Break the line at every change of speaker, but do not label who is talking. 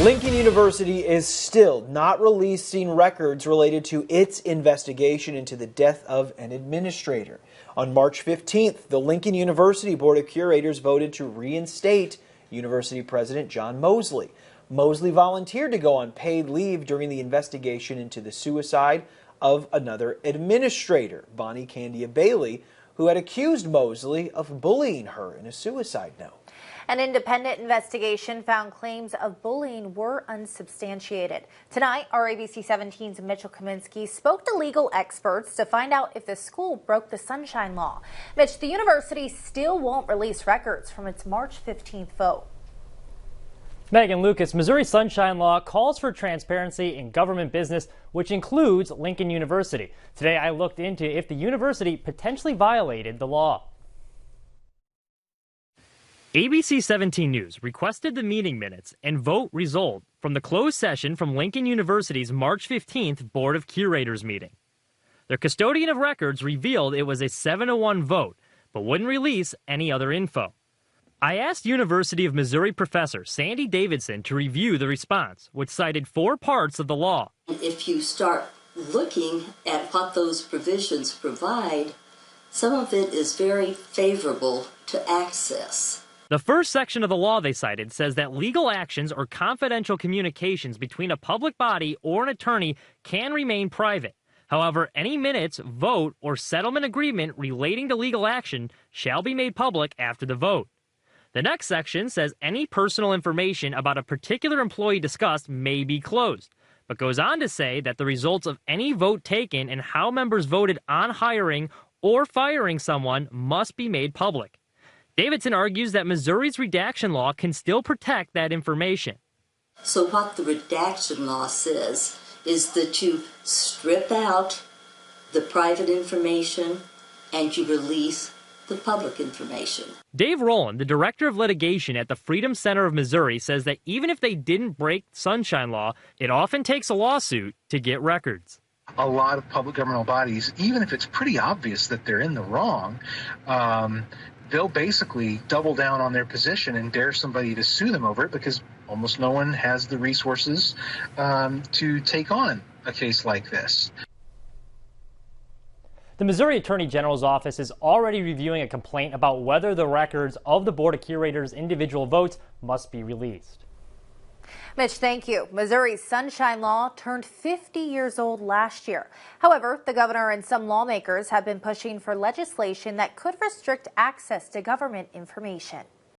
Lincoln University is still not releasing records related to its investigation into the death of an administrator. On March 15th, the Lincoln University Board of Curators voted to reinstate University President John Mosley. Mosley volunteered to go on paid leave during the investigation into the suicide of another administrator, Bonnie Candia Bailey, who had accused Mosley of bullying her in a suicide note.
An independent investigation found claims of bullying were unsubstantiated. Tonight, our ABC 17's Mitchell Kaminsky spoke to legal experts to find out if the school broke the Sunshine Law. Mitch, the university still won't release records from its March 15th vote.
Megan Lucas, Missouri Sunshine Law calls for transparency in government business, which includes Lincoln University. Today, I looked into if the university potentially violated the law. ABC 17 News requested the meeting minutes and vote result from the closed session from Lincoln University's March 15th Board of Curators meeting. Their custodian of records revealed it was a 7-1 vote, but wouldn't release any other info. I asked University of Missouri professor Sandy Davidson to review the response, which cited 4 parts of the law.
If you start looking at what those provisions provide, some of it is very favorable to access.
The first section of the law they cited says that legal actions or confidential communications between a public body or an attorney can remain private. However, any minutes, vote, or settlement agreement relating to legal action shall be made public after the vote. The next section says any personal information about a particular employee discussed may be closed, but goes on to say that the results of any vote taken and how members voted on hiring or firing someone must be made public. Davidson argues that Missouri's redaction law can still protect that information.
So what the redaction law says is that you strip out the private information and you release the public information.
Dave Rowland, the director of litigation at the Freedom Center of Missouri, says that even if they didn't break Sunshine Law, it often takes a lawsuit to get records.
A lot of public governmental bodies, even if it's pretty obvious that they're in the wrong, they'll basically double down on their position and dare somebody to sue them over it because almost no one has the resources to take on a case like this.
The Missouri Attorney General's office is already reviewing a complaint about whether the records of the Board of Curators' individual votes must be released.
Mitch, thank you. Missouri's Sunshine Law turned 50 years old last year. However, the governor and some lawmakers have been pushing for legislation that could restrict access to government information.